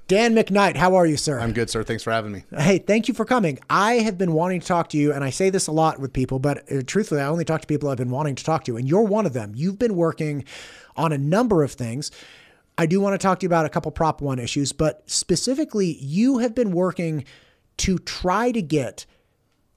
Dan McKnight, how are you, sir? I'm good, sir. Thanks for having me. Hey, thank you for coming. I have been wanting to talk to you, and I say this a lot with people, but truthfully, I only talk to people I've been wanting to talk to, and you're one of them. You've been working on a number of things. I do want to talk to you about a couple Prop 1 issues, but specifically, you have been working to try to get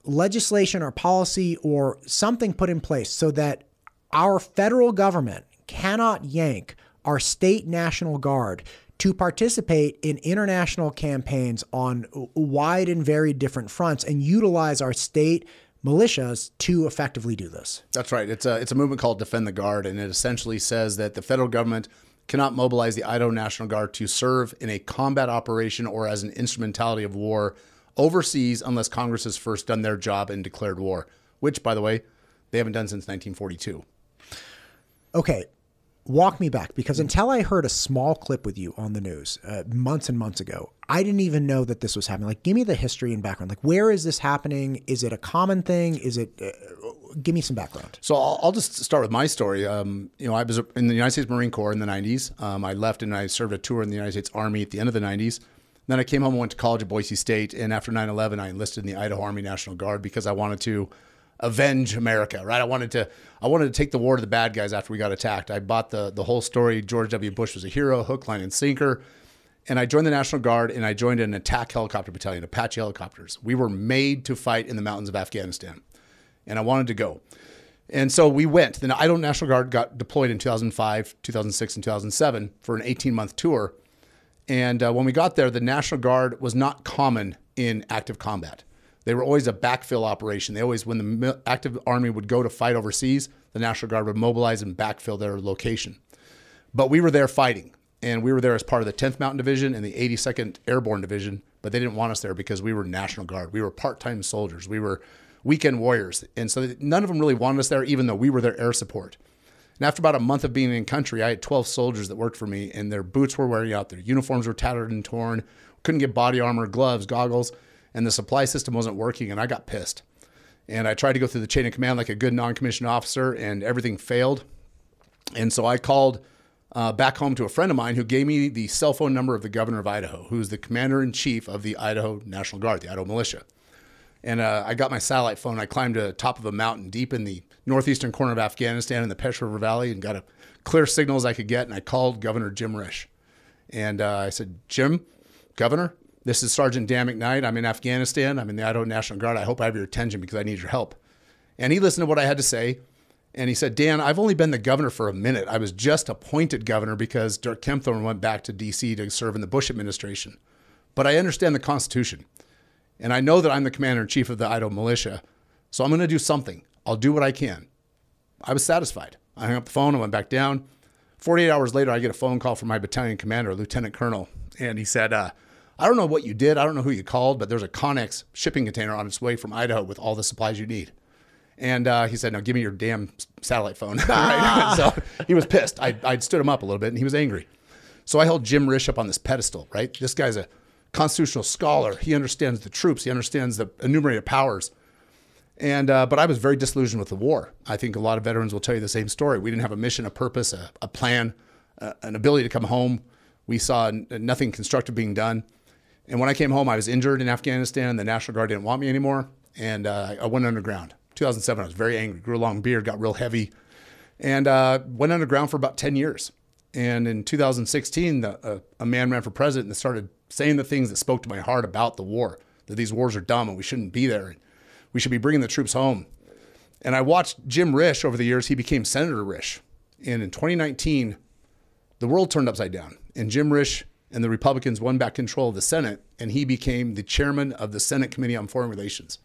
legislation or policy or something put in place so that our federal government cannot yank our state National Guard to participate in international campaigns on wide and very different fronts and utilize our state militias to effectively do this. That's right. It's a movement called Defend the Guard, and it essentially says that the federal government cannot mobilize the Idaho National Guard to serve in a combat operation or as an instrumentality of war overseas unless Congress has first done their job and declared war, which, by the way, they haven't done since 1942. Okay. Walk me back, because until I heard a small clip with you on the news months and months ago, I didn't even know that this was happening. Like, give me the history and background. Like, where is this happening? Is it a common thing? Is it? Give me some background. So I'll just start with my story. I was in the United States Marine Corps in the 90s. I left and I served a tour in the United States Army at the end of the 90s. Then I came home and went to college at Boise State. And after 9/11, I enlisted in the Idaho Army National Guard because I wanted to avenge America, right? I wanted to take the war to the bad guys after we got attacked. I bought the whole story. George W. Bush was a hero, hook, line, and sinker. And I joined the National Guard, and I joined an attack helicopter battalion, Apache helicopters. We were made to fight in the mountains of Afghanistan, and I wanted to go. And so we went. The Idaho National Guard got deployed in 2005, 2006, and 2007 for an 18-month tour. And when we got there, the National Guard was not common in active combat. They were always a backfill operation. They always, when the active army would go to fight overseas, the National Guard would mobilize and backfill their location. But we were there fighting, and we were there as part of the 10th Mountain Division and the 82nd Airborne Division, but they didn't want us there because we were National Guard. We were part-time soldiers. We were weekend warriors. And so none of them really wanted us there, even though we were their air support. And after about a month of being in country, I had 12 soldiers that worked for me, and their boots were wearing out. Their uniforms were tattered and torn. Couldn't get body armor, gloves, goggles. And the supply system wasn't working, and I got pissed. And I tried to go through the chain of command like a good non-commissioned officer, and everything failed. And so I called back home to a friend of mine who gave me the cell phone number of the governor of Idaho, who's the commander-in-chief of the Idaho National Guard, the Idaho Militia. And I got my satellite phone. I climbed to the top of a mountain deep in the northeastern corner of Afghanistan in the Pesh River Valley and got a clear signal as I could get, and I called Governor Jim Risch. And I said, Jim, Governor, this is Sergeant Dan McKnight. I'm in Afghanistan. I'm in the Idaho National Guard. I hope I have your attention because I need your help. And he listened to what I had to say. And he said, Dan, I've only been the governor for a minute. I was just appointed governor because Dirk Kempthorne went back to D.C. to serve in the Bush administration. But I understand the Constitution. And I know that I'm the commander-in-chief of the Idaho Militia. So I'm going to do something. I'll do what I can. I was satisfied. I hung up the phone and went back down. 48 hours later, I get a phone call from my battalion commander, Lieutenant Colonel. And he said, I don't know what you did. I don't know who you called, but there's a Connex shipping container on its way from Idaho with all the supplies you need. And he said, no, give me your damn satellite phone. Right? So he was pissed. I'd stood him up a little bit, and he was angry. So I held Jim Risch up on this pedestal, right? This guy's a constitutional scholar. He understands the troops. He understands the enumerated powers. And but I was very disillusioned with the war. I think a lot of veterans will tell you the same story. We didn't have a mission, a purpose, a plan, an ability to come home. We saw nothing constructive being done. And when I came home, I was injured in Afghanistan. The National Guard didn't want me anymore. And I went underground. 2007, I was very angry, grew a long beard, got real heavy, and went underground for about 10 years. And in 2016, a man ran for president and started saying the things that spoke to my heart about the war, that these wars are dumb and we shouldn't be there. And we should be bringing the troops home. And I watched Jim Risch over the years. He became Senator Risch. And in 2019, the world turned upside down. And Jim Risch and the Republicans won back control of the Senate, and he became the chairman of the Senate Committee on Foreign Relations.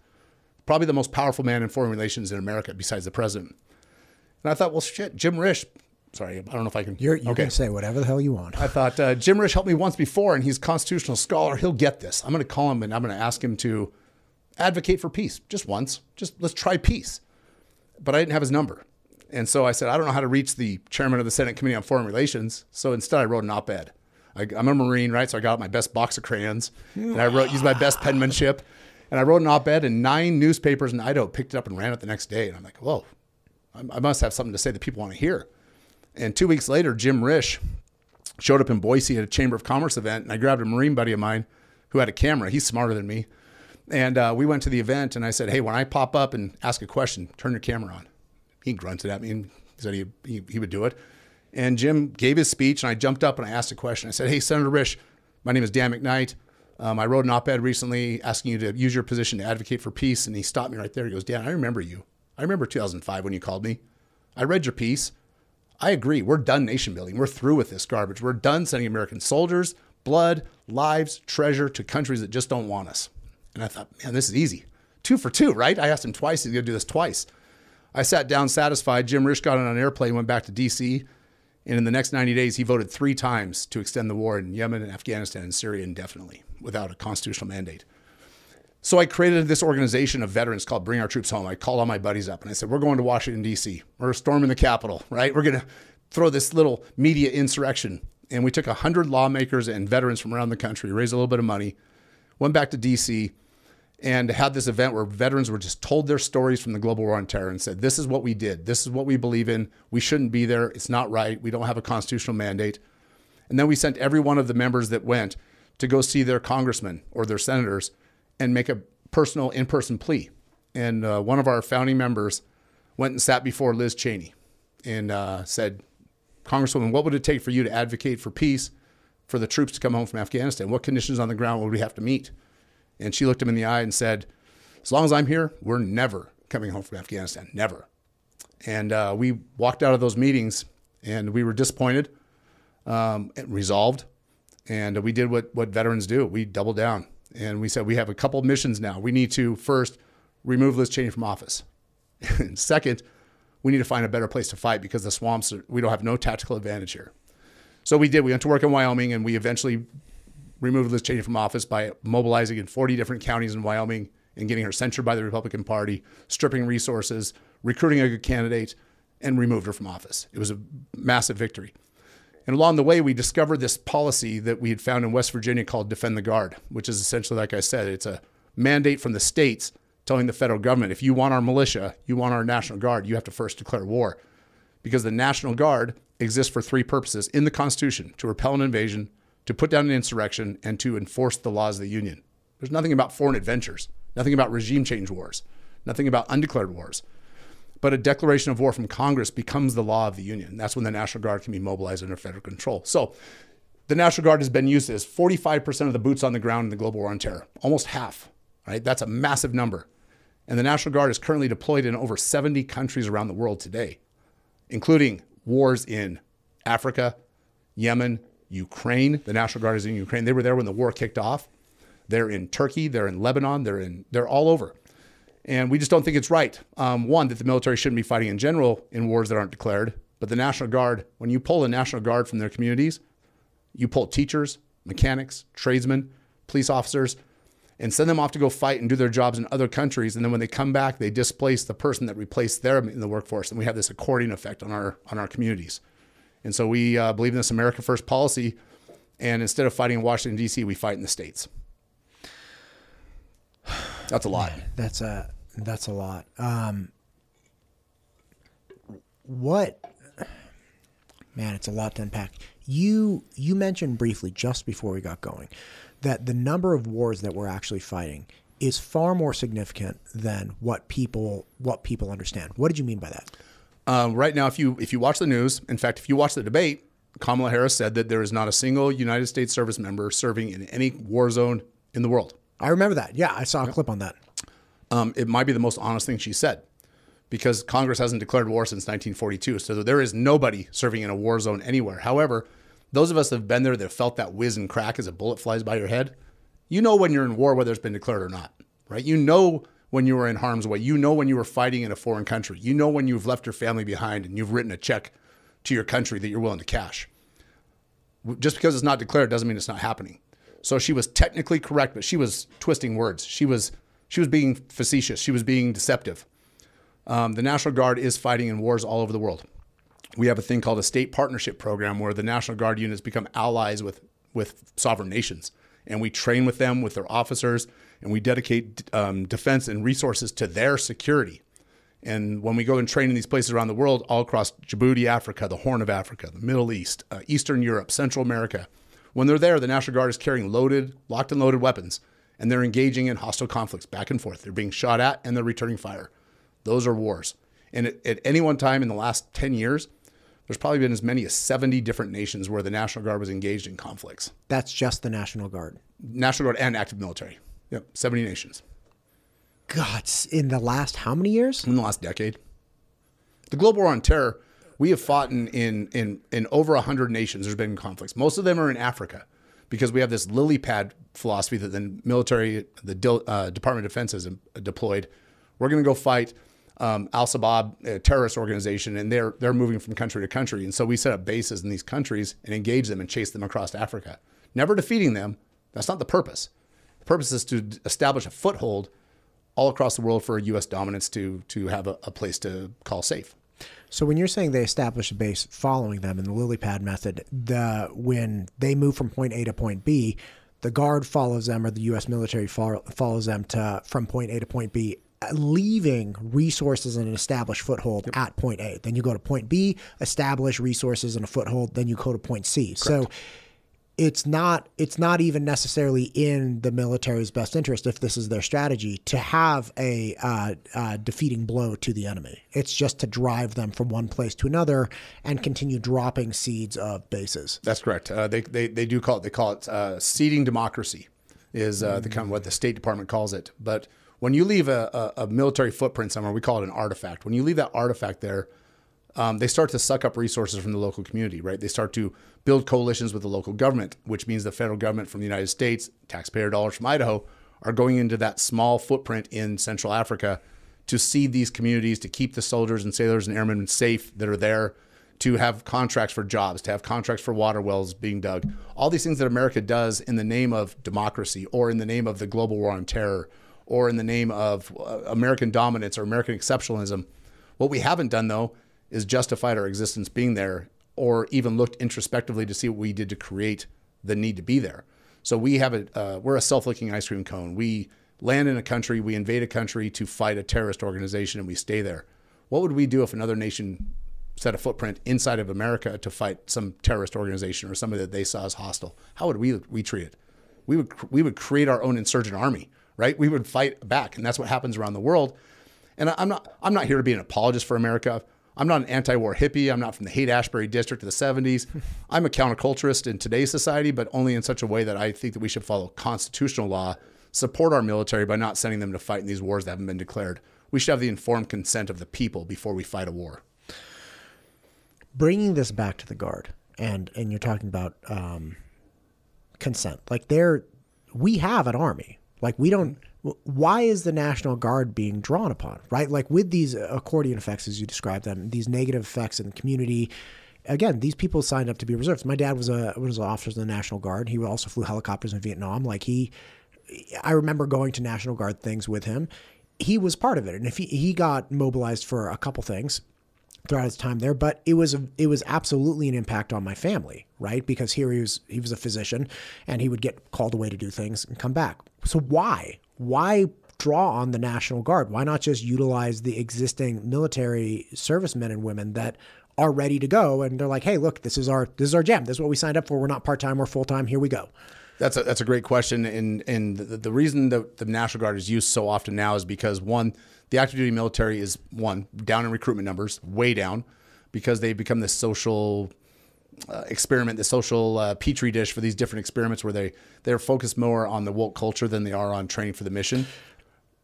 Probably the most powerful man in foreign relations in America besides the president. And I thought, well, shit, Jim Risch, sorry, I don't know if I can. You can say whatever the hell you want. I thought, Jim Risch helped me once before, and he's a constitutional scholar. He'll get this. I'm going to call him, and I'm going to ask him to advocate for peace just once. Just let's try peace. But I didn't have his number. And so I said, I don't know how to reach the chairman of the Senate Committee on Foreign Relations. So instead, I wrote an op-ed. I'm a Marine, right? So I got out my best box of crayons, and I used my best penmanship, and I wrote an op-ed, and 9 newspapers in Idaho picked it up and ran it the next day. And I'm like, whoa, I must have something to say that people want to hear. And 2 weeks later, Jim Risch showed up in Boise at a Chamber of Commerce event, and I grabbed a Marine buddy of mine who had a camera. He's smarter than me. And we went to the event, and I said, hey, when I pop up and ask a question, turn your camera on. He grunted at me and said he would do it. And Jim gave his speech, and I jumped up and I asked a question. I said, hey, Senator Risch, my name is Dan McKnight. I wrote an op-ed recently asking you to use your position to advocate for peace. And he stopped me right there. He goes, Dan, I remember you. I remember 2005 when you called me. I read your piece. I agree. We're done nation building. We're through with this garbage. We're done sending American soldiers, blood, lives, treasure to countries that just don't want us. And I thought, man, this is easy. 2 for 2, right? I asked him twice. He's going to do this twice. I sat down satisfied. Jim Risch got on an airplane, went back to D.C., and in the next 90 days, he voted 3 times to extend the war in Yemen and Afghanistan and Syria indefinitely without a constitutional mandate. So I created this organization of veterans called Bring Our Troops Home. I called all my buddies up and I said, we're going to Washington, D.C. We're storming the Capitol, right? We're going to throw this little media insurrection. And we took 100 lawmakers and veterans from around the country, raised a little bit of money, went back to D.C., and had this event where veterans were just told their stories from the global war on terror and said, this is what we did. This is what we believe in. We shouldn't be there. It's not right. We don't have a constitutional mandate. And then we sent every one of the members that went to go see their congressmen or their senators and make a personal in-person plea. And one of our founding members went and sat before Liz Cheney and said, Congresswoman, what would it take for you to advocate for peace, for the troops to come home from Afghanistan? What conditions on the ground would we have to meet? And she looked him in the eye and said, as long as I'm here, we're never coming home from Afghanistan, never. And we walked out of those meetings and we were disappointed and resolved. And we did what veterans do. We doubled down and we said, we have a couple of missions now. We need to first remove Liz Cheney from office. And second, we need to find a better place to fight because the swamps, we don't have no tactical advantage here. So we did. We went to work in Wyoming and we eventually removed Liz Cheney from office by mobilizing in 40 different counties in Wyoming and getting her censured by the Republican Party, stripping resources, recruiting a good candidate, and removed her from office. It was a massive victory. And along the way, we discovered this policy that we had found in West Virginia called Defend the Guard, which is essentially, like I said, it's a mandate from the states telling the federal government, if you want our militia, you want our National Guard, you have to first declare war. Because the National Guard exists for 3 purposes in the Constitution: to repel an invasion, to put down an insurrection, and to enforce the laws of the Union. There's nothing about foreign adventures, nothing about regime change wars, nothing about undeclared wars. But a declaration of war from Congress becomes the law of the Union. That's when the National Guard can be mobilized under federal control. So the National Guard has been used as 45% of the boots on the ground in the global war on terror, almost half, right? That's a massive number. And the National Guard is currently deployed in over 70 countries around the world today, including wars in Africa, Yemen, Ukraine. The National Guard is in Ukraine. They were there when the war kicked off. They're in Turkey. They're in Lebanon. They're all over. And we just don't think it's right. One, that the military shouldn't be fighting in general in wars that aren't declared. But the National Guard, when you pull the National Guard from their communities, you pull teachers, mechanics, tradesmen, police officers, and send them off to go fight and do their jobs in other countries. And then when they come back, they displace the person that replaced them in the workforce. And we have this accordion effect on our communities. And so we believe in this America First policy. And instead of fighting in Washington, D.C., we fight in the States. That's a lot. Man, that's a lot. Man, it's a lot to unpack. You mentioned briefly just before we got going that the number of wars that we're actually fighting is far more significant than what people understand. What did you mean by that? Right now, if you watch the news, in fact, if you watch the debate, Kamala Harris said that there is not a single United States service member serving in any war zone in the world. I remember that. Yeah, I saw a clip on that. It might be the most honest thing she said, because Congress hasn't declared war since 1942. So there is nobody serving in a war zone anywhere. However, those of us that have been there, that have felt that whiz and crack as a bullet flies by your head, you know when you're in war, whether it's been declared or not, right? You know when you were in harm's way. You know when you were fighting in a foreign country. You know when you've left your family behind and you've written a check to your country that you're willing to cash. Just because it's not declared doesn't mean it's not happening. So she was technically correct, but she was twisting words. She was being facetious. She was being deceptive. The National Guard is fighting in wars all over the world. We have a thing called a state partnership program where the National Guard units become allies with sovereign nations. And we train with them, with their officers, and we dedicate defense and resources to their security. And when we go and train in these places around the world, all across Djibouti, Africa, the Horn of Africa, the Middle East, Eastern Europe, Central America, when they're there, the National Guard is carrying locked and loaded weapons, and they're engaging in hostile conflicts back and forth. They're being shot at, and they're returning fire. Those are wars. And at any one time in the last 10 years, there's probably been as many as 70 different nations where the National Guard was engaged in conflicts. That's just the National Guard. National Guard and active military. Yep, 70 nations. God, in the last how many years? In the last decade. The global war on terror, we have fought in over 100 nations. There's been conflicts. Most of them are in Africa because we have this lily pad philosophy that the military, the Department of Defense has deployed. We're going to go fight Al-Shabaab, a terrorist organization, and they're moving from country to country. And so we set up bases in these countries and engage them and chase them across Africa. Never defeating them. That's not the purpose. The purpose is to establish a foothold all across the world for U.S. dominance to have a place to call safe. So when you're saying they establish a base following them in the lily pad method, when they move from point A to point B, the Guard follows them or the U.S. military follows them from point A to point B, leaving resources and an established foothold at point A. Then you go to point B, establish resources and a foothold, then you go to point C. Correct. So it's not even necessarily in the military's best interest, if this is their strategy, to have a defeating blow to the enemy. It's just to drive them from one place to another and continue dropping seeds of bases. That's correct. They call it seeding democracy is the kind of what the State Department calls it. But when you leave a military footprint somewhere, we call it an artifact. When you leave that artifact there, they start to suck up resources from the local community, right? They start to build coalitions with the local government, which means the federal government from the United States, taxpayer dollars from Idaho, are going into that small footprint in Central Africa to seed these communities, to keep the soldiers and sailors and airmen safe that are there, to have contracts for jobs, to have contracts for water wells being dug. All these things that America does in the name of democracy or in the name of the global war on terror or in the name of American dominance or American exceptionalism. What we haven't done, though, is justified our existence being there or even looked introspectively to see what we did to create the need to be there. So we're a self-licking ice cream cone. We land in a country, we invade a country to fight a terrorist organization, and we stay there. What would we do if another nation set a footprint inside of America to fight some terrorist organization or somebody that they saw as hostile? How would we treat it? We would create our own insurgent army, right? We would fight back, and that's what happens around the world. And I'm not here to be an apologist for America. I'm not an anti-war hippie. I'm not from the Haight-Ashbury district of the 70s. I'm a counterculturist in today's society, but only in such a way that I think that we should follow constitutional law, support our military by not sending them to fight in these wars that haven't been declared. We should have the informed consent of the people before we fight a war. Bringing this back to the Guard, and you're talking about consent. Like we have an army. Like we don't. Why is the National Guard being drawn upon, right? Like with these accordion effects, as you described them, these negative effects in the community. Again, these people signed up to be reservists. My dad was an officer in the National Guard. He also flew helicopters in Vietnam. Like I remember going to National Guard things with him. He was part of it, and if he got mobilized for a couple things throughout his time there, but it was absolutely an impact on my family, right? Because here he was a physician, and he would get called away to do things and come back. So why draw on the National Guard? Why not just utilize the existing military servicemen and women that are ready to go? And they're like, hey, look, this is our jam. This is what we signed up for. We're not part-time, we're full-time. Here we go. That's a great question. And the reason that the National Guard is used so often now is because, one, the active duty military is, down in recruitment numbers, way down, because they've become this social experiment, the social petri dish for these different experiments where they're focused more on the woke culture than they are on training for the mission.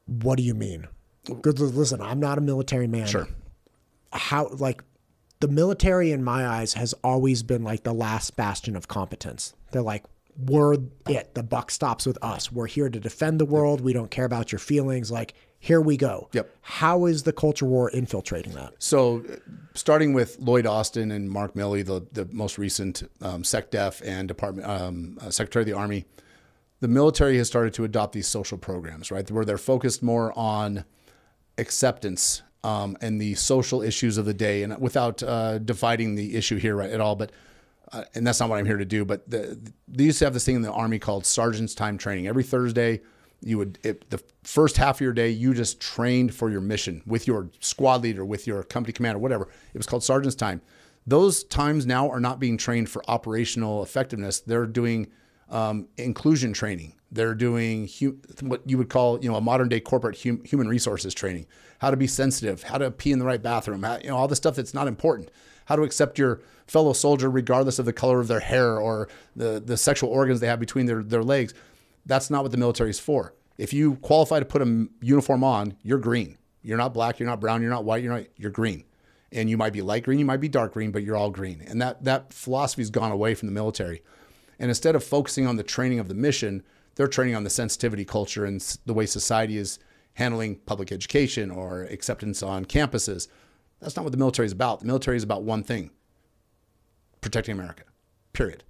What do you mean? Because listen, I'm not a military man. Sure. The military in my eyes has always been like the last bastion of competence. They're like, the buck stops with us. We're here to defend the world. We don't care about your feelings. Like, here we go. Yep. How is the culture war infiltrating that? So starting with Lloyd Austin and Mark Milley, the most recent SecDef and Secretary of the Army, the military has started to adopt these social programs, right, where they're focused more on acceptance and the social issues of the day, and without dividing the issue here right at all, but and that's not what I'm here to do. But they used to have this thing in the Army called Sergeant's Time Training. Every Thursday, the first half of your day, you just trained for your mission with your squad leader, with your company commander, whatever. It was called sergeant's time. Those times now are not being trained for operational effectiveness. They're doing inclusion training. They're doing what you would call, a modern day corporate human resources training, how to be sensitive, how to pee in the right bathroom, all the stuff that's not important, how to accept your fellow soldier regardless of the color of their hair or the sexual organs they have between their legs. That's not what the military is for. If you qualify to put a uniform on, you're green. You're not black, you're not brown, you're not white, you're green. And you might be light green, you might be dark green, but you're all green. And that philosophy's gone away from the military. And instead of focusing on the training of the mission, they're training on the sensitivity culture and the way society is handling public education or acceptance on campuses. That's not what the military is about. The military is about one thing: protecting America, period.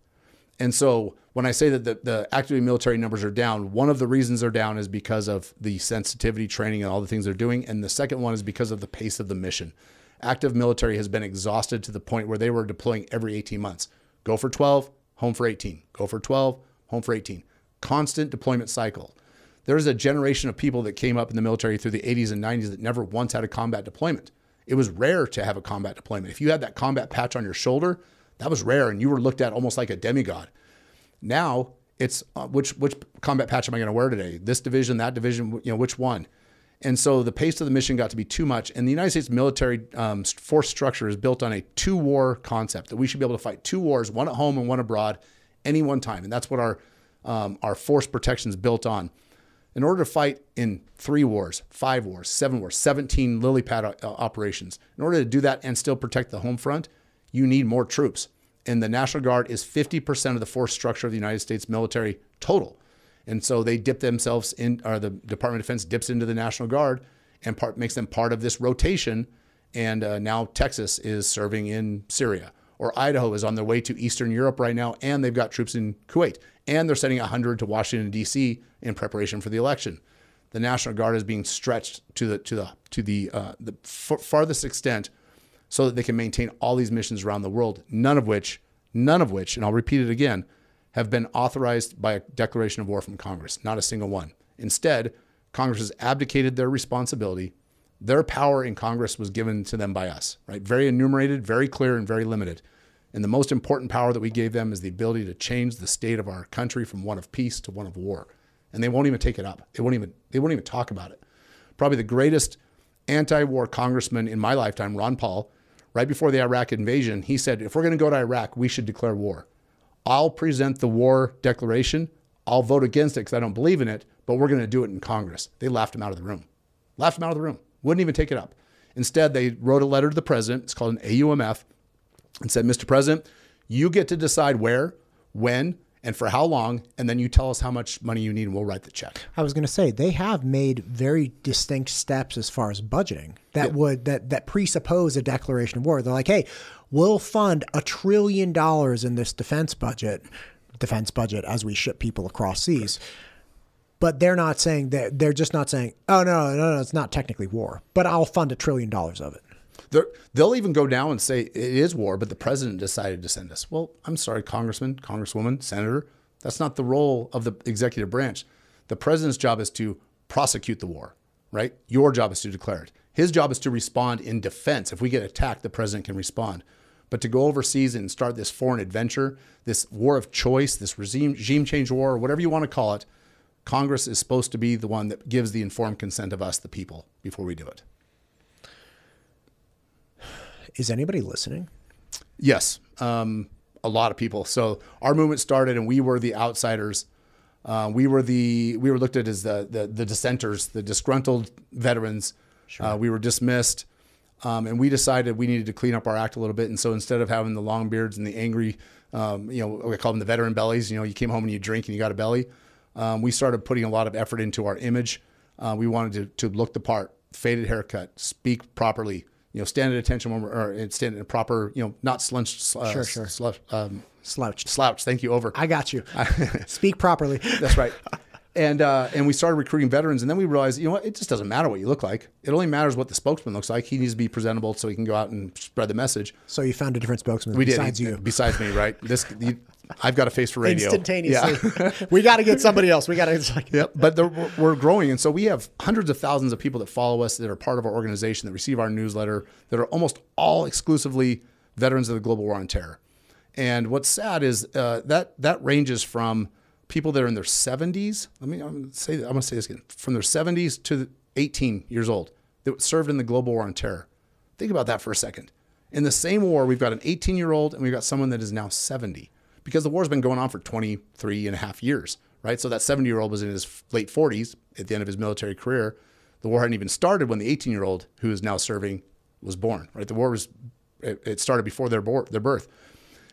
And so when I say that the active military numbers are down, one of the reasons they're down is because of the sensitivity training and all the things they're doing. And the second one is because of the pace of the mission. Active military has been exhausted to the point where they were deploying every 18 months. Go for 12, home for 18. Go for 12, home for 18. Constant deployment cycle. There's a generation of people that came up in the military through the 80s and 90s that never once had a combat deployment. It was rare to have a combat deployment. If you had that combat patch on your shoulder, that was rare, and you were looked at almost like a demigod. Now it's which combat patch am I going to wear today? This division, that division, which one? And so the pace of the mission got to be too much. And the United States military force structure is built on a two-war concept, that we should be able to fight two wars, one at home and one abroad, any one time. And that's what our force protection is built on. In order to fight in 3 wars, 5 wars, 7 wars, 17 lily pad operations, in order to do that and still protect the home front, you need more troops. And the National Guard is 50% of the force structure of the United States military total. And so they dip themselves in, or the Department of Defense dips into the National Guard and makes them part of this rotation. And now Texas is serving in Syria, or Idaho is on their way to Eastern Europe right now, and they've got troops in Kuwait, and they're sending 100 to Washington D.C. in preparation for the election. The National Guard is being stretched to the farthest extent so that they can maintain all these missions around the world, none of which, and I'll repeat it again, have been authorized by a declaration of war from Congress. Not a single one. Instead, Congress has abdicated their responsibility. Their power in Congress was given to them by us, right? Very enumerated, very clear, and very limited. And the most important power that we gave them is the ability to change the state of our country from one of peace to one of war. And they won't even take it up. They won't even talk about it. Probably the greatest anti-war congressman in my lifetime, Ron Paul, right before the Iraq invasion, he said, if we're going to go to Iraq, we should declare war. I'll present the war declaration. I'll vote against it because I don't believe in it, but we're going to do it in Congress. They laughed him out of the room. Wouldn't even take it up. Instead, they wrote a letter to the president. It's called an AUMF, and said, Mr. President, you get to decide where, when, and for how long, and then you tell us how much money you need and we'll write the check. I was going to say, they have made very distinct steps as far as budgeting that presuppose a declaration of war. They're like, hey, we'll fund $1 trillion in this defense budget as we ship people across seas. But they're not saying that. They're just not saying, oh, no, it's not technically war, but I'll fund $1 trillion of it. They'll even go down and say it is war, but the president decided to send us. Well, I'm sorry, congressman, congresswoman, senator. That's not the role of the executive branch. The president's job is to prosecute the war, right? Your job is to declare it. His job is to respond in defense. If we get attacked, the president can respond. But to go overseas and start this foreign adventure, this war of choice, this regime change war, or whatever you want to call it, Congress is supposed to be the one that gives the informed consent of us, the people, before we do it. Is anybody listening? Yes, a lot of people. So our movement started, and we were the outsiders. We were looked at as the dissenters, the disgruntled veterans. Sure. We were dismissed, and we decided we needed to clean up our act a little bit. And so instead of having the long beards and the angry, we call them the veteran bellies. You came home and you drink and you got a belly. We started putting a lot of effort into our image. We wanted to look the part, faded haircut, speak properly. Stand at attention when we're stand in a proper, not slunched, slouch. Thank you. Over. I got you. Speak properly. That's right. And we started recruiting veterans, and then we realized, it just doesn't matter what you look like. It only matters what the spokesman looks like. He needs to be presentable so he can go out and spread the message. So you found a different spokesman besides you. Besides me, right? I've got a face for radio. Instantaneously. Yeah. We got to get somebody else. We got to. Yep. But we're growing. And so we have hundreds of thousands of people that follow us, that are part of our organization, that receive our newsletter, that are almost all exclusively veterans of the global war on terror. And what's sad is that ranges from people that are in their 70s. I'm going to say this again. From their 70s to 18 years old that served in the global war on terror. Think about that for a second. In the same war, we've got an 18-year-old and we've got someone that is now 70, because the war's been going on for 23 and a half years, right? So that 70-year-old was in his late 40s at the end of his military career. The war hadn't even started when the 18-year-old who is now serving was born, right? The war it started before their birth.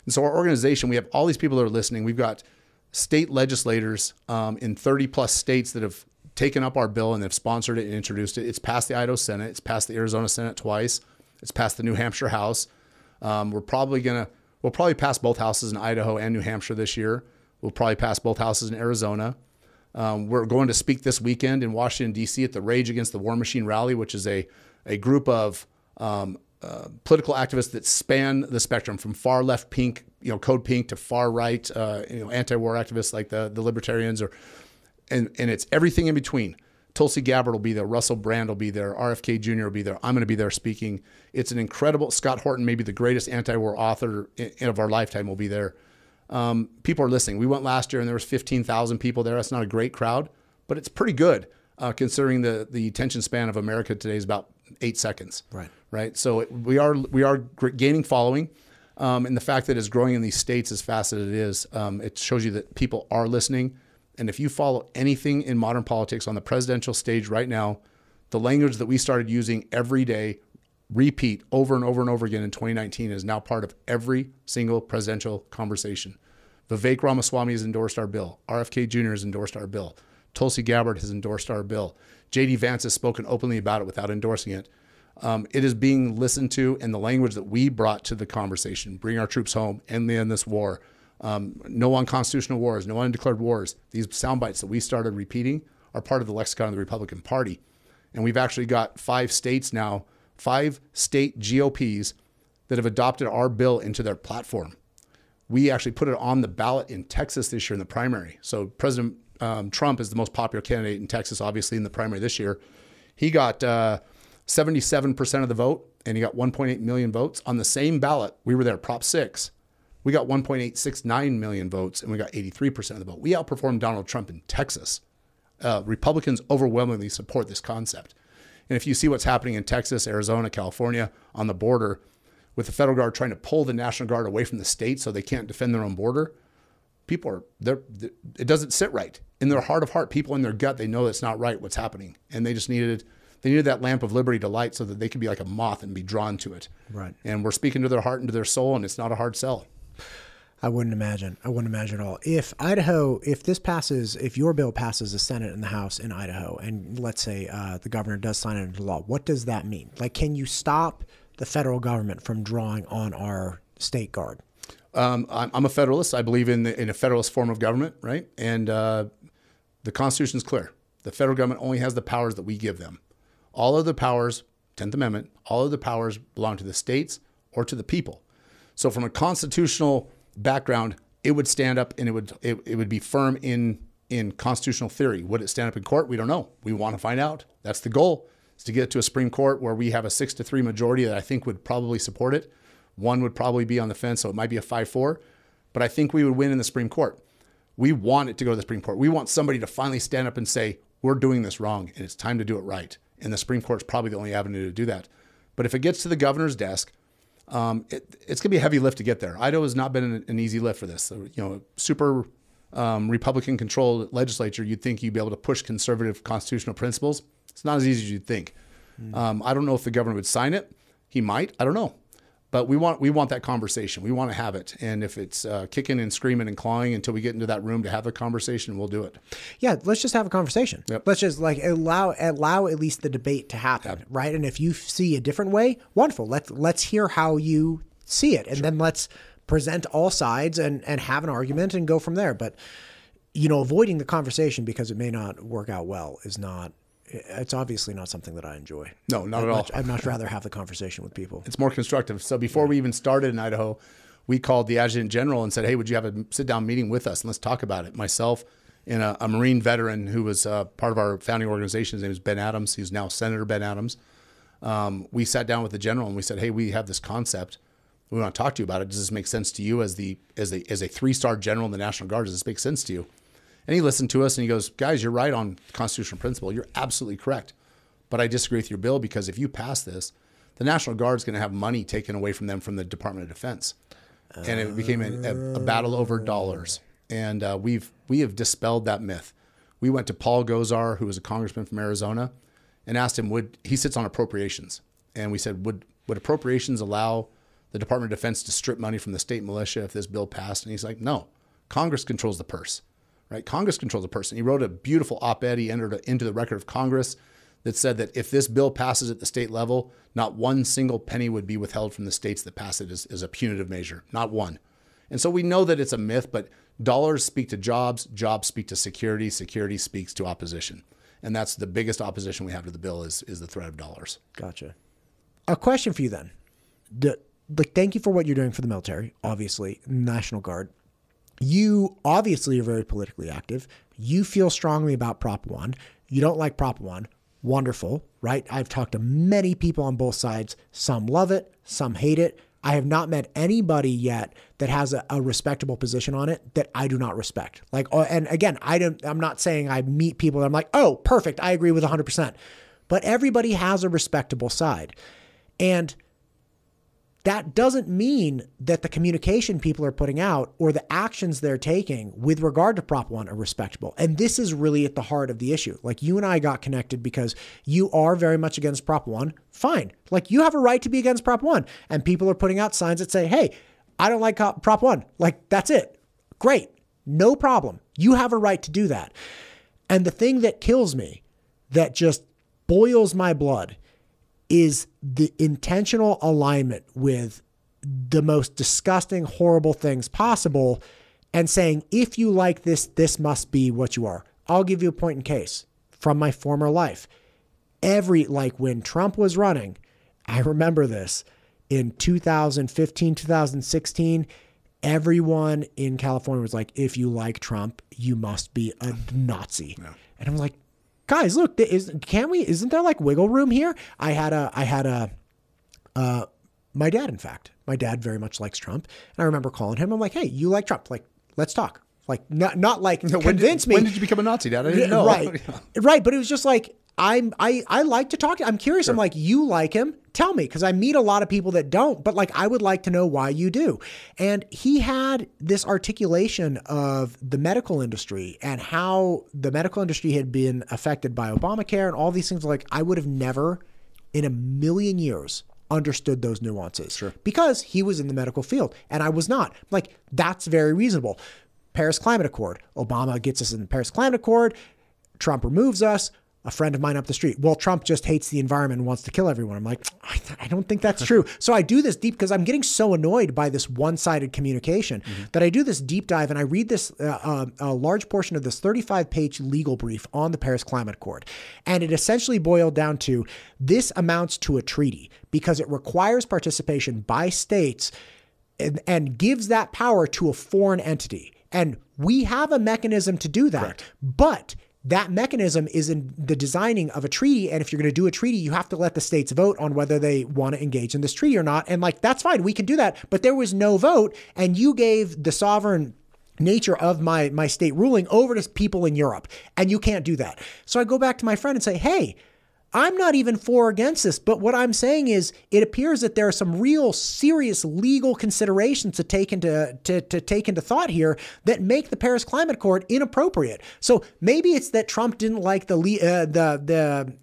And so our organization, we have all these people that are listening. We've got state legislators in 30 plus states that have taken up our bill and have sponsored it and introduced it. It's passed the Idaho Senate. It's passed the Arizona Senate twice. It's passed the New Hampshire House. We'll probably pass both houses in Idaho and New Hampshire this year. We'll probably pass both houses in Arizona. We're going to speak this weekend in Washington, D.C. at the Rage Against the War Machine rally, which is a group of political activists that span the spectrum from far left pink, code pink, to far right, anti-war activists like the libertarians, and it's everything in between. Tulsi Gabbard will be there. Russell Brand will be there. RFK Jr. will be there. I'm going to be there speaking. It's an incredible. Scott Horton, maybe the greatest anti-war author of our lifetime, will be there. People are listening. We went last year and there was 15,000 people there. That's not a great crowd, but it's pretty good considering the attention span of America today is about 8 seconds. Right. So we are gaining following, and the fact that it's growing in these states as fast as it is, it shows you that people are listening. And if you follow anything in modern politics on the presidential stage right now, the language that we started using every day, repeat over and over and over again in 2019, is now part of every single presidential conversation. Vivek Ramaswamy has endorsed our bill. RFK Jr. has endorsed our bill. Tulsi Gabbard has endorsed our bill. J.D. Vance has spoken openly about it without endorsing it. It is being listened to, and the language that we brought to the conversation, bring our troops home, end this war, no unconstitutional wars, no undeclared wars. These sound bites that we started repeating are part of the lexicon of the Republican Party. And we've actually got 5 states now, 5 state GOPs that have adopted our bill into their platform. We actually put it on the ballot in Texas this year in the primary. So President Trump is the most popular candidate in Texas, obviously, in the primary this year. He got 77% of the vote, and he got 1.8 million votes. On the same ballot, we were there, Prop 6. We got 1.869 million votes, and we got 83% of the vote. We outperformed Donald Trump in Texas. Republicans overwhelmingly support this concept. And if you see what's happening in Texas, Arizona, California, on the border, with the federal guard trying to pull the National Guard away from the state so they can't defend their own border, it doesn't sit right. In their heart of heart, people in their gut, they know it's not right what's happening. And they needed that lamp of liberty to light so that they could be like a moth and be drawn to it. Right. And we're speaking to their heart and to their soul, and it's not a hard sell. I wouldn't imagine at all. If your bill passes the Senate and the House in Idaho, and let's say the governor does sign it into law, what does that mean? Like, can you stop the federal government from drawing on our state guard? I'm a federalist. I believe in a federalist form of government, right? And the Constitution is clear. The federal government only has the powers that we give them. All of the powers, 10th Amendment, all of the powers belong to the states or to the people. So from a constitutional background, it would stand up and it would be firm in constitutional theory. Would it stand up in court? We don't know. We want to find out. That's the goal, is to get to a Supreme Court where we have a 6-3 majority that I think would probably support it. One would probably be on the fence, so it might be a 5-4. But I think we would win in the Supreme Court. We want it to go to the Supreme Court. We want somebody to finally stand up and say, we're doing this wrong and it's time to do it right. And the Supreme Court's probably the only avenue to do that. But if it gets to the governor's desk, it's going to be a heavy lift to get there. Idaho has not been an easy lift for this. So, super Republican-controlled legislature, you'd think you'd be able to push conservative constitutional principles. It's not as easy as you'd think. I don't know if the governor would sign it. He might. I don't know. But we want that conversation. We want to have it. And if it's kicking and screaming and clawing until we get into that room to have the conversation, we'll do it. Yeah, let's just have a conversation. Yep. Let's just allow at least the debate to happen, right? And if you see a different way, wonderful. Let's hear how you see it, and then let's present all sides and have an argument and go from there. But avoiding the conversation because it may not work out well is not. It's obviously not something that I enjoy. No, not at all. I'd much rather have the conversation with people. It's more constructive. So before we even started in Idaho, we called the adjutant general and said, hey, would you have a sit-down meeting with us and let's talk about it? Myself and a Marine veteran who was part of our founding organization, his name is Ben Adams. He's now Senator Ben Adams. We sat down with the general and we said, hey, we have this concept. We want to talk to you about it. Does this make sense to you as a 3-star general in the National Guard? Does this make sense to you? And he listened to us and he goes, guys, you're right on constitutional principle. You're absolutely correct. But I disagree with your bill because if you pass this, the National Guard is going to have money taken away from them from the Department of Defense. And it became a battle over dollars. And we have dispelled that myth. We went to Paul Gosar, who was a congressman from Arizona, and asked him, he sits on appropriations. And we said, would appropriations allow the Department of Defense to strip money from the state militia if this bill passed? And he's like, no, Congress controls the purse, right? Congress controls the purse. And he wrote a beautiful op-ed he entered into the record of Congress that said that if this bill passes at the state level, not one single penny would be withheld from the states that pass it as a punitive measure, not one. And so we know that it's a myth, but dollars speak to jobs, jobs speak to security, security speaks to opposition. And that's the biggest opposition we have to the bill is the threat of dollars. Gotcha. A question for you then. Thank you for what you're doing for the military, obviously, National Guard. You obviously are very politically active. You feel strongly about Prop 1. You don't like Prop 1. Wonderful, right? I've talked to many people on both sides. Some love it, some hate it. I have not met anybody yet that has a respectable position on it that I do not respect. And again, I'm not saying I meet people that I'm like, oh, perfect, I agree with 100%. But everybody has a respectable side. And that doesn't mean that the communication people are putting out or the actions they're taking with regard to Prop 1 are respectable. And this is really at the heart of the issue. Like, you and I got connected because you are very much against Prop 1. Fine. Like, you have a right to be against Prop 1. And people are putting out signs that say, hey, I don't like Prop 1. Like, that's it. Great. No problem. You have a right to do that. And the thing that kills me, that just boils my blood, is the intentional alignment with the most disgusting, horrible things possible and saying, if you like this, this must be what you are. I'll give you a point in case from my former life. When Trump was running, I remember this, in 2015, 2016, everyone in California was like, if you like Trump, you must be a Nazi. Yeah. And I was like, guys, look, isn't there like wiggle room here? My dad, in fact, my dad very much likes Trump. And I remember calling him. I'm like, hey, you like Trump? Like, let's talk. Like, not like convince me. When did you become a Nazi, Dad? I didn't know. Right. Right. But it was just like, I like to talk. I'm curious. Sure. I'm like, you like him? Tell me. Cause I meet a lot of people that don't, but like, I would like to know why you do. And he had this articulation of the medical industry and how the medical industry had been affected by Obamacare and all these things. Like, I would have never in a million years understood those nuances. Sure. Because he was in the medical field and I was not. Like, that's very reasonable. Paris Climate Accord. Obama gets us in the Paris Climate Accord. Trump removes us. A friend of mine up the street, well, Trump just hates the environment and wants to kill everyone. I'm like, I don't think that's true. So I do this deep because I'm getting so annoyed by this one-sided communication that I do this deep dive and I read this a large portion of this 35-page legal brief on the Paris Climate Accord. And it essentially boiled down to, this amounts to a treaty because it requires participation by states and gives that power to a foreign entity. And we have a mechanism to do that. Correct. But that mechanism is in the designing of a treaty. And if you're going to do a treaty, you have to let the states vote on whether they want to engage in this treaty or not. And like, that's fine. We can do that. But there was no vote. And you gave the sovereign nature of my state ruling over to people in Europe. And you can't do that. So I go back to my friend and say, hey, I'm not even for or against this, but what I'm saying is it appears that there are some real serious legal considerations to take into thought here that make the Paris Climate Accord inappropriate. So maybe it's that Trump didn't like the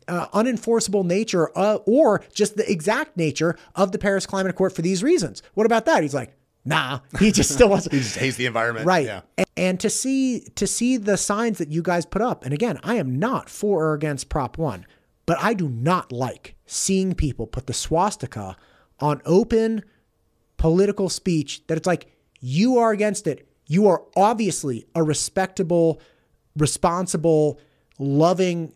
unenforceable nature or just the exact nature of the Paris Climate Accord for these reasons. What about that? He's like, nah, he just still wants. He just hates the environment. Right. Yeah. And to see the signs that you guys put up, and again, I am not for or against Prop 1. But I do not like seeing people put the swastika on open political speech that it's like, you are against it. You are obviously a respectable, responsible, loving,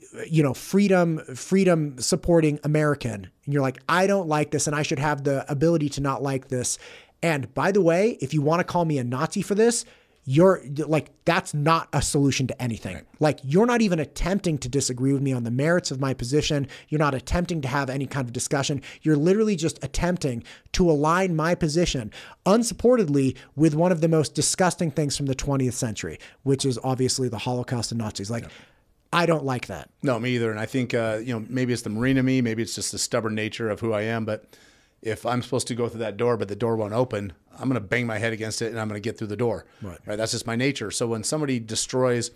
freedom supporting American. And you're like, I don't like this and I should have the ability to not like this. And by the way, if you want to call me a Nazi for this, you're like, that's not a solution to anything. Right. Like, you're not even attempting to disagree with me on the merits of my position. You're not attempting to have any kind of discussion. You're literally just attempting to align my position unsupportedly with one of the most disgusting things from the 20th century, which is obviously the Holocaust and Nazis. Like, I don't like that. No, me either. And I think, maybe it's the Marine in me, maybe it's just the stubborn nature of who I am. But if I'm supposed to go through that door, but the door won't open, I'm going to bang my head against it and I'm going to get through the door. Right? That's just my nature. So when somebody destroys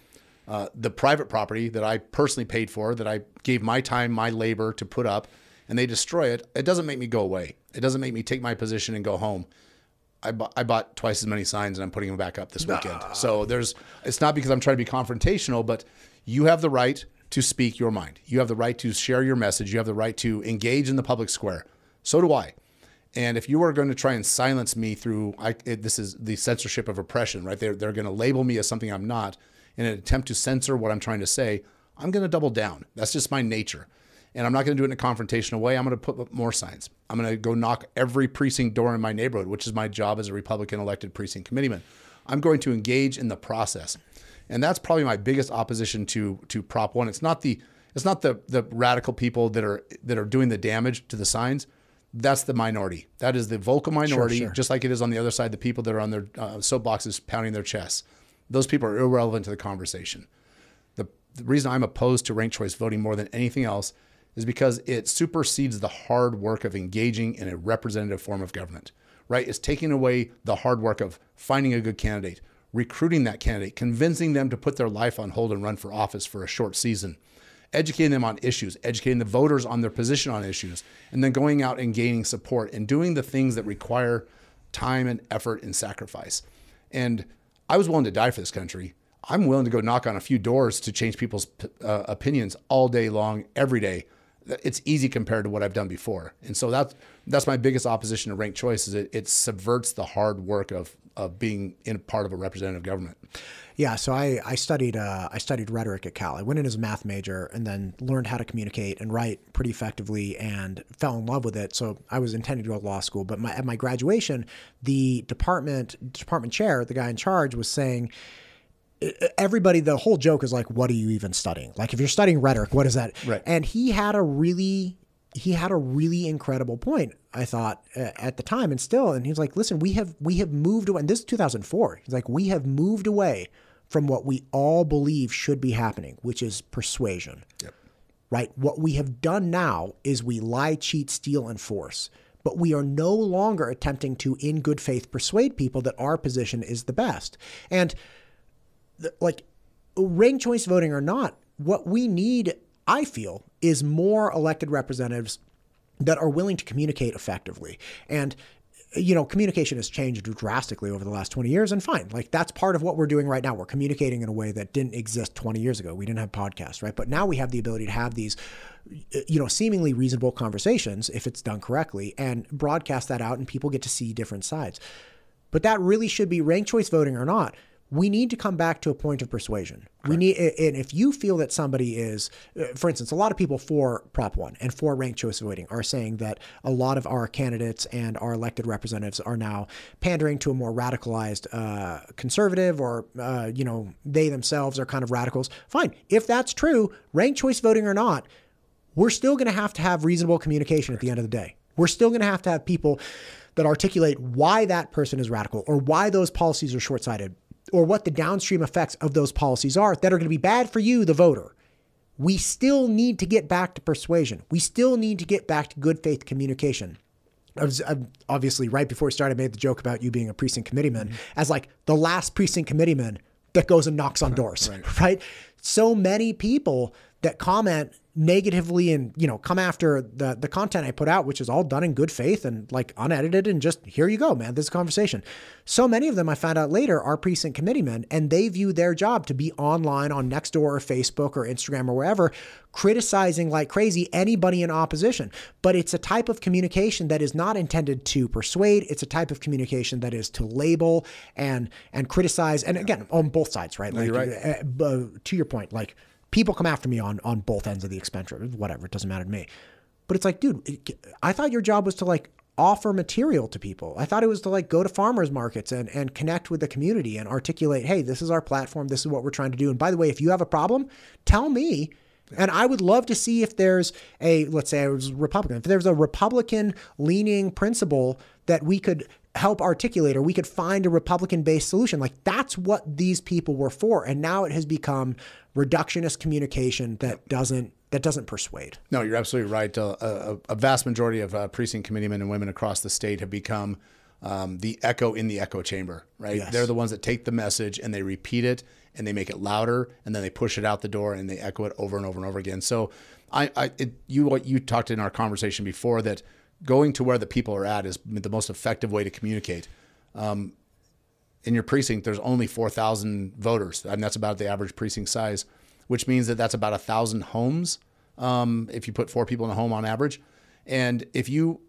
the private property that I personally paid for, that I gave my time, my labor to put up, and they destroy it, it doesn't make me go away. It doesn't make me take my position and go home. I bought twice as many signs and I'm putting them back up this weekend. So it's not because I'm trying to be confrontational, but you have the right to speak your mind. You have the right to share your message. You have the right to engage in the public square. So do I. And if you are going to try and silence me through, this is the censorship of oppression, right? They're going to label me as something I'm not in an attempt to censor what I'm trying to say. I'm going to double down. That's just my nature. And I'm not going to do it in a confrontational way. I'm going to put up more signs. I'm going to go knock every precinct door in my neighborhood, which is my job as a Republican elected precinct committeeman. I'm going to engage in the process. And that's probably my biggest opposition to Prop 1. It's not the radical people that are doing the damage to the signs. That's the minority. That is the vocal minority, sure. Just like it is on the other side, the people that are on their soapboxes pounding their chests. Those people are irrelevant to the conversation. The reason I'm opposed to ranked choice voting more than anything else is because it supersedes the hard work of engaging in a representative form of government, right? It's taking away the hard work of finding a good candidate, recruiting that candidate, convincing them to put their life on hold and run for office for a short season, educating them on issues, educating the voters on their position on issues, and then going out and gaining support and doing the things that require time and effort and sacrifice. And I was willing to die for this country. I'm willing to go knock on a few doors to change people's opinions all day long, every day. It's easy compared to what I've done before. And so that's my biggest opposition to ranked choice, is it subverts the hard work of being in part of a representative government. Yeah, so I studied rhetoric at Cal. I went in as a math major and then learned how to communicate and write pretty effectively and fell in love with it. So I was intending to go to law school, but at my graduation, the department chair, the guy in charge, was saying, everybody, the whole joke is like, what are you even studying? Like, if you're studying rhetoric, what is that? Right. And he had a really incredible point, I thought, at the time, and still. And he's like, listen, we have moved away. And this is 2004. He's like, we have moved away from what we all believe should be happening, which is persuasion. Yep. Right? What we have done now is we lie, cheat, steal, and force. But we are no longer attempting to, in good faith, persuade people that our position is the best. And like, ranked choice voting or not, what we need, I feel, is more elected representatives that are willing to communicate effectively. And, communication has changed drastically over the last 20 years, and fine. Like, that's part of what we're doing right now. We're communicating in a way that didn't exist 20 years ago. We didn't have podcasts, right? But now we have the ability to have these, seemingly reasonable conversations, if it's done correctly, and broadcast that out, and people get to see different sides. But that really should be, ranked choice voting or not, we need to come back to a point of persuasion. Correct. And if you feel that somebody is, for instance, a lot of people for Prop 1 and for ranked choice voting are saying that a lot of our candidates and our elected representatives are now pandering to a more radicalized conservative, or, they themselves are kind of radicals. Fine. If that's true, ranked choice voting or not, we're still going to have reasonable communication at the end of the day. We're still going to have people that articulate why that person is radical, or why those policies are short-sighted, or what the downstream effects of those policies are that are going to be bad for you, the voter. We still need to get back to persuasion. We still need to get back to good faith communication. Obviously, right before we started, I made the joke about you being a precinct committeeman as like the last precinct committeeman that goes and knocks on doors, right? So many people that comment negatively and, come after the content I put out, which is all done in good faith and like unedited and just, here you go, man, this is a conversation. So many of them, I found out later, are precinct committeemen, and they view their job to be online on Nextdoor or Facebook or Instagram or wherever, criticizing like crazy anybody in opposition. But it's a type of communication that is not intended to persuade. It's a type of communication that is to label and criticize. And again, on both sides, right? No, like, you're right. To your point, like, people come after me on both ends of the spectrum, whatever, it doesn't matter to me. But it's like, dude, I thought your job was to like offer material to people. I thought it was to like go to farmers markets and connect with the community and articulate, hey, this is our platform. This is what we're trying to do. And by the way, if you have a problem, tell me. And I would love to see if there's let's say I was Republican, if there's a Republican leaning principle that we could help articulate, or we could find a Republican-based solution. Like that's what these people were for. And now it has become reductionist communication that doesn't persuade. No, you're absolutely right. A vast majority of precinct committeemen and women across the state have become the echo in the echo chamber, right? Yes. They're the ones that take the message and they repeat it and they make it louder and then they push it out the door and they echo it over and over and over again. So what you talked in our conversation before, that going to where the people are at is the most effective way to communicate. In your precinct, there's only 4,000 voters, and that's about the average precinct size, which means that that's about 1,000 homes if you put 4 people in a home on average. And if you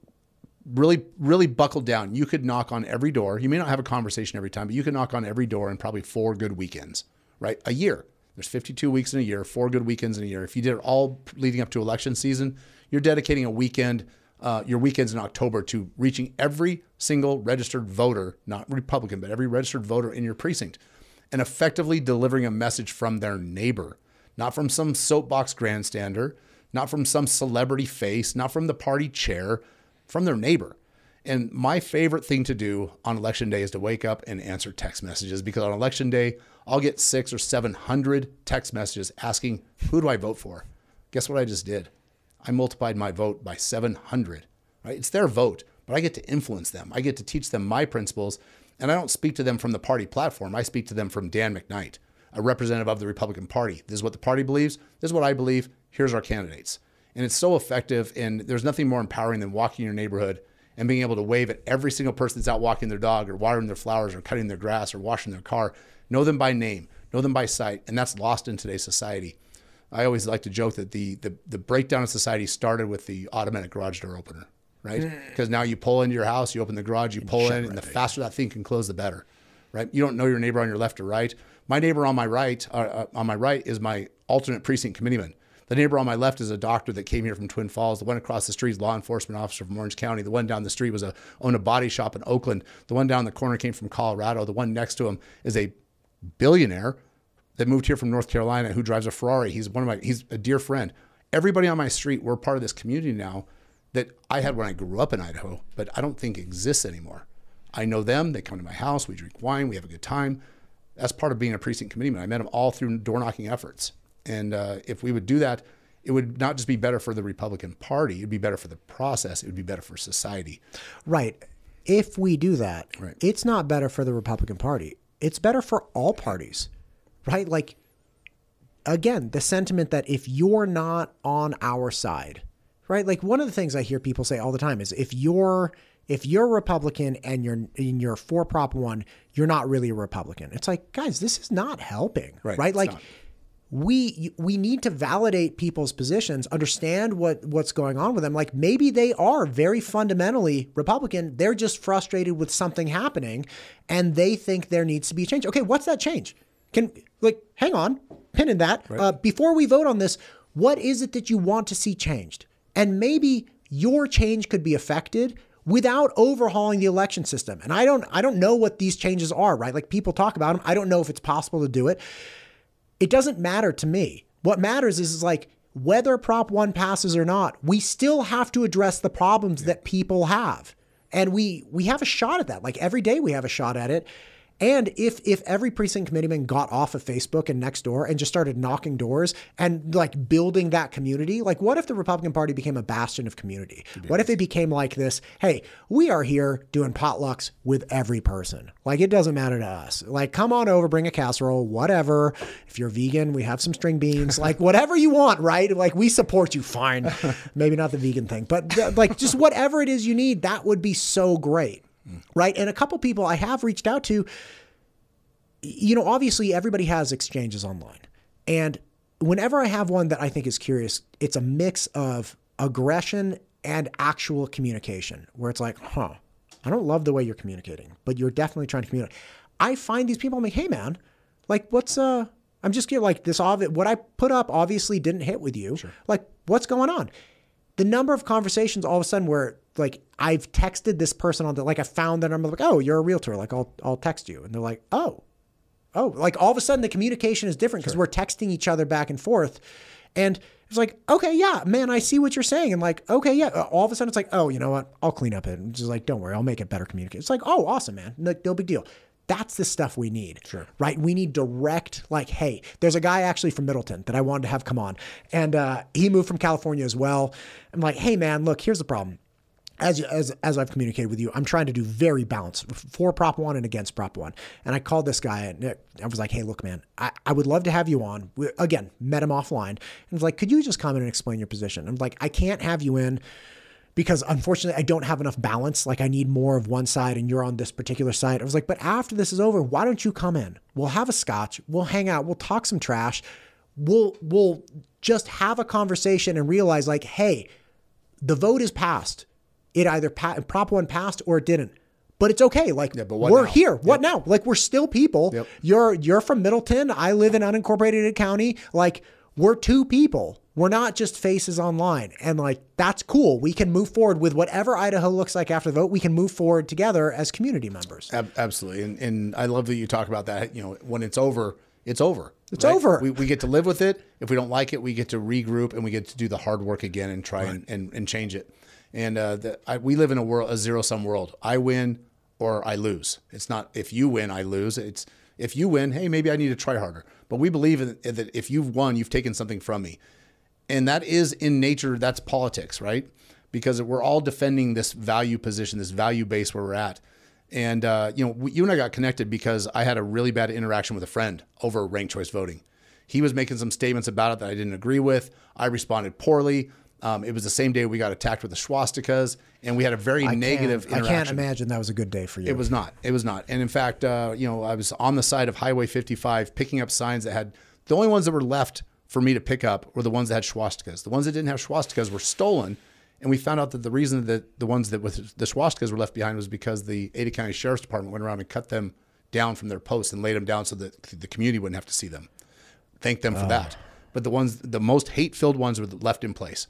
really, really buckled down, you could knock on every door. You may not have a conversation every time, but you could knock on every door in probably 4 good weekends, right? A year. There's 52 weeks in a year, 4 good weekends in a year. If you did it all leading up to election season, you're dedicating a weekend, your weekends in October, to reaching every single registered voter, not Republican, but every registered voter in your precinct, and effectively delivering a message from their neighbor, not from some soapbox grandstander, not from some celebrity face, not from the party chair, from their neighbor. And my favorite thing to do on election day is to wake up and answer text messages, because on election day, I'll get 600 or 700 text messages asking, who do I vote for? Guess what I just did? I multiplied my vote by 700, right? It's their vote, but I get to influence them. I get to teach them my principles, and I don't speak to them from the party platform. I speak to them from Dan McKnight, a representative of the Republican Party. This is what the party believes. This is what I believe. Here's our candidates. And it's so effective, and there's nothing more empowering than walking your neighborhood and being able to wave at every single person that's out walking their dog or watering their flowers or cutting their grass or washing their car. Know them by name, know them by sight, and that's lost in today's society. I always like to joke that the breakdown of society started with the automatic garage door opener, right? Because now you pull into your house, you open the garage, you pull in, and the faster that thing can close, the better, right? You don't know your neighbor on your left or right. My neighbor on my right is my alternate precinct committeeman. The neighbor on my left is a doctor that came here from Twin Falls. The one across the street is a law enforcement officer from Orange County. The one down the street owned a body shop in Oakland. The one down the corner came from Colorado. The one next to him is a billionaire that moved here from North Carolina who drives a Ferrari. He's a dear friend. Everybody on my street, we're part of this community now that I had when I grew up in Idaho, but I don't think exists anymore. I know them. They come to my house. We drink wine. We have a good time. That's part of being a precinct committeeman. I met them all through door knocking efforts. And if we would do that, it would not just be better for the Republican Party. It would be better for the process. It would be better for society. Right. If we do that, right, it's not better for the Republican Party. It's better for all parties, right? Like, again, the sentiment that if you're not on our side, right? Like, one of the things I hear people say all the time is if you're Republican and you're for Prop 1, you're not really a Republican. It's like, guys, this is not helping, right? Like, we need to validate people's positions, understand what's going on with them. Like, maybe they are very fundamentally Republican. They're just frustrated with something happening and they think there needs to be a change. Okay, what's that change? Hang on, pin in that. Right. Before we vote on this, what is it that you want to see changed? And maybe your change could be affected without overhauling the election system. And I don't know what these changes are, right? Like, people talk about them. I don't know if it's possible to do it. It doesn't matter to me. What matters is like, whether Prop 1 passes or not, we still have to address the problems that people have. And we have a shot at that. Like, every day we have a shot at it. And if every precinct committeeman got off of Facebook and Nextdoor and just started knocking doors and like building that community, like, what if the Republican Party became a bastion of community? What if it became like this? Hey, we are here doing potlucks with every person. Like, it doesn't matter to us. Like, come on over, bring a casserole, whatever. If you're vegan, we have some string beans, like whatever you want, right? Like, we support you, fine. Maybe not the vegan thing, but like, just whatever it is you need, that would be so great. Right. And a couple people I have reached out to, obviously everybody has exchanges online. And whenever I have one that I think is curious, it's a mix of aggression and actual communication where it's like, I don't love the way you're communicating, but you're definitely trying to communicate. I find these people, I'm like, hey man, like, I'm just getting like this, what I put up obviously didn't hit with you. Sure. Like, what's going on? The number of conversations all of a sudden where like I've texted this person on the, like I found their number, like, oh, you're a realtor. Like I'll text you. And they're like, oh, like all of a sudden the communication is different because we're texting each other back and forth. And it's like, okay, yeah, man, I see what you're saying. And like, okay, yeah. All of a sudden it's like, oh, you know what? I'll clean up it. And just like, don't worry, I'll make it better communicate. It's like, oh, awesome, man. No big deal. That's the stuff we need, right? We need direct, like, hey, there's a guy actually from Middleton that I wanted to have come on. And he moved from California as well. I'm like, hey, man, look, here's the problem. As I've communicated with you, I'm trying to do very balanced for Prop 1 and against Prop 1. And I called this guy and I was like, hey, look, man, I would love to have you on. Again, met him offline. And I was like, could you just come in and explain your position? I'm like, I can't have you in because unfortunately I don't have enough balance. Like I need more of one side and you're on this particular side. I was like, but after this is over, why don't you come in? We'll have a scotch. We'll hang out. We'll talk some trash. We'll just have a conversation and realize like, hey, the vote is passed. It either Prop 1 passed or it didn't, but it's okay. Like we're here. What now? Like we're still people. You're from Middleton. I live in unincorporated county. Like we're two people. We're not just faces online. And like, that's cool. We can move forward with whatever Idaho looks like after the vote. We can move forward together as community members. Absolutely. And I love that you talk about that. You know, when it's over, it's over. It's over. We get to live with it. If we don't like it, we get to regroup and we get to do the hard work again and try and change it. And we live in a zero-sum world. I win or I lose. It's not if you win, I lose. It's if you win, hey, maybe I need to try harder. But we believe that if you've won, you've taken something from me. And that is in nature, that's politics, right? Because we're all defending this value position, this value base where we're at. And, you and I got connected because I had a really bad interaction with a friend over ranked choice voting. He was making some statements about it that I didn't agree with. I responded poorly. It was the same day we got attacked with the swastikas, and we had a very negative interaction. I can't imagine that was a good day for you. It was not. It was not. And in fact, I was on the side of Highway 55 picking up signs that had – the only ones that were left for me to pick up were the ones that had swastikas. The ones that didn't have swastikas were stolen, and we found out that the reason that the ones that with the swastikas were left behind was because the Ada County Sheriff's Department went around and cut them down from their posts and laid them down so that the community wouldn't have to see them. Thank them for that. But the most hate-filled ones were left in place.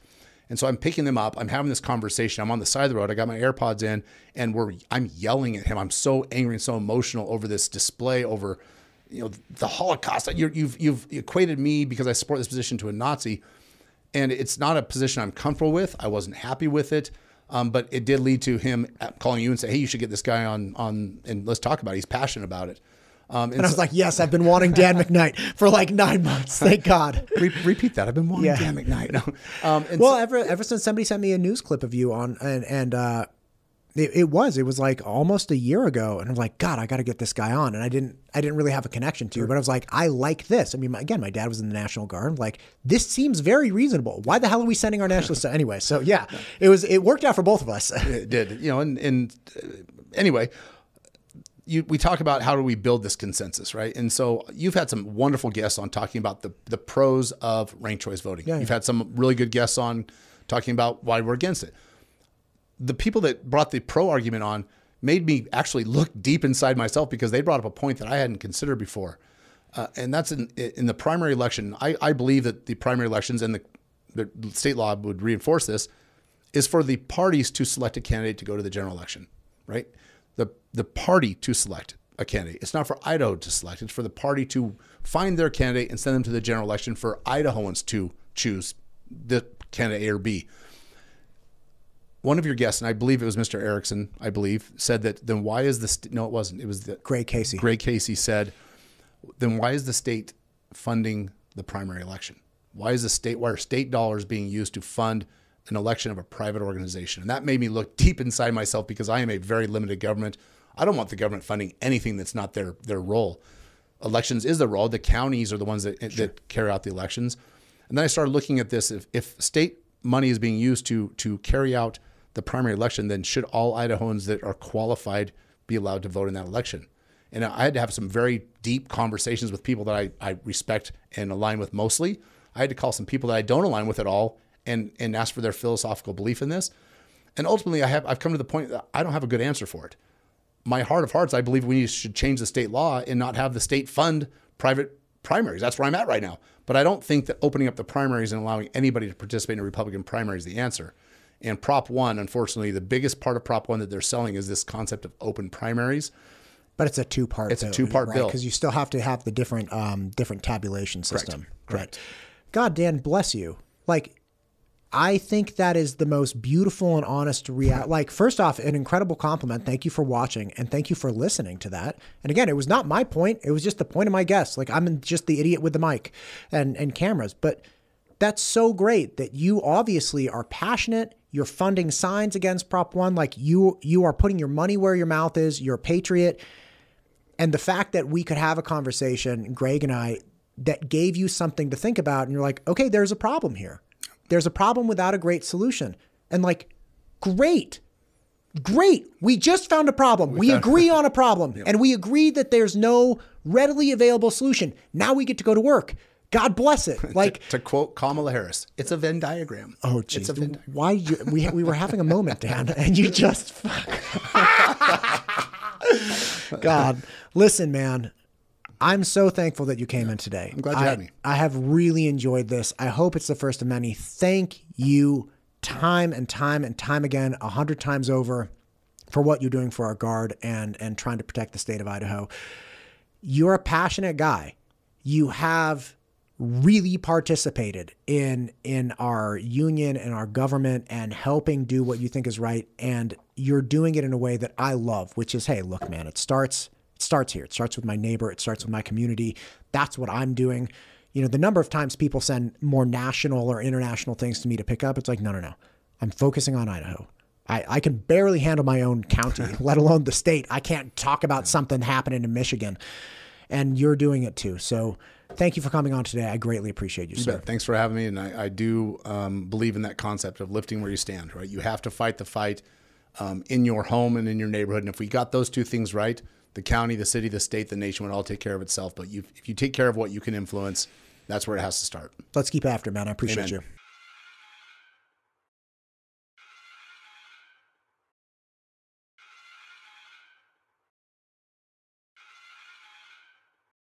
And so I'm picking them up. I'm having this conversation. I'm on the side of the road. I got my AirPods in, and I'm yelling at him. I'm so angry and so emotional over this display, over the Holocaust. You've equated me because I support this position to a Nazi, and it's not a position I'm comfortable with. I wasn't happy with it, but it did lead to him calling you and say, "Hey, you should get this guy on and let's talk about it. He's passionate about it." And I was like, yes, I've been wanting Dan McKnight for like 9 months. Thank God. Repeat that. I've been wanting Dan McKnight. No. Ever since somebody sent me a news clip of you on, it was like almost a year ago. And I was like, God, I got to get this guy on. And I didn't really have a connection to, but I was like, I like this. I mean, again, my dad was in the National Guard. I'm like, this seems very reasonable. Why the hell are we sending our nationalists anyway? So yeah, it worked out for both of us. It did, anyway, we talk about how do we build this consensus, right? And so you've had some wonderful guests on talking about the pros of ranked choice voting. Yeah. You've had some really good guests on talking about why we're against it. The people that brought the pro argument on made me actually look deep inside myself because they brought up a point that I hadn't considered before. And that's in the primary election. I believe that the primary elections, and the state law would reinforce this, is for the parties to select a candidate to go to the general election, right? The party to select a candidate. It's not for Idaho to select. It's for the party to find their candidate and send them to the general election for Idahoans to choose the candidate A or B. One of your guests, and I believe it was Mr. Erickson, said that then why is the no, it wasn't. It was Greg Casey. Greg Casey said, then why is the state funding the primary election? Why are state dollars being used to fund an election of a private organization? And that made me look deep inside myself because I am a very limited government. I don't want the government funding anything that's not their role. Elections is the role. The counties are the ones that carry out the elections. And then I started looking at this. If state money is being used to carry out the primary election, then should all Idahoans that are qualified be allowed to vote in that election? And I had to have some very deep conversations with people that I respect and align with mostly. I had to call some people that I don't align with at all and ask for their philosophical belief in this. And ultimately, I've come to the point that I don't have a good answer for it. My heart of hearts, I believe we should change the state law and not have the state fund private primaries. That's where I'm at right now. But I don't think that opening up the primaries and allowing anybody to participate in a Republican primary is the answer. And Prop 1, unfortunately, the biggest part of Prop 1 that they're selling is this concept of open primaries. But it's a two-part. It's a two-part bill because you still have to have the different tabulation system. Correct. God, Dan, bless you. Like, I think that is the most beautiful and honest reality. Like, first off, an incredible compliment. Thank you for watching, and thank you for listening to that. And again, it was not my point. It was just the point of my guest. Like, I'm just the idiot with the mic and cameras. But that's so great that you obviously are passionate. You're funding signs against Prop 1. Like, you are putting your money where your mouth is. You're a patriot. And the fact that we could have a conversation, Greg and I, that gave you something to think about, and you're like, okay, there's a problem here. There's a problem without a great solution. And like, great. We just found a problem. We agree on a problem. Yep. And we agree that there's no readily available solution. Now we get to go to work. God bless it. Like to quote Kamala Harris, it's a Venn diagram. Oh, geez. Why did you, we were having a moment, Dan, and you just God, listen, man. I'm so thankful that you came in today. I'm glad you had me. I have really enjoyed this. I hope it's the first of many. Thank you time and time and time again, 100 times over, for what you're doing for our Guard and trying to protect the state of Idaho. You're a passionate guy. You have really participated in our union and our government and helping do what you think is right. And you're doing it in a way that I love, which is, hey, look, man, it starts here. It starts with my neighbor. It starts with my community. That's what I'm doing. You know, the number of times people send more national or international things to me to pick up, it's like, no. I'm focusing on Idaho. I can barely handle my own county, let alone the state. I can't talk about something happening in Michigan. And you're doing it too. So thank you for coming on today. I greatly appreciate you, sir. Thanks for having me. And I do believe in that concept of lifting where you stand, right? You have to fight the fight in your home and in your neighborhood. And if we got those two things right, the county, the city, the state, the nation would all take care of itself. But if you take care of what you can influence, that's where it has to start. Let's keep after it, man. I appreciate you.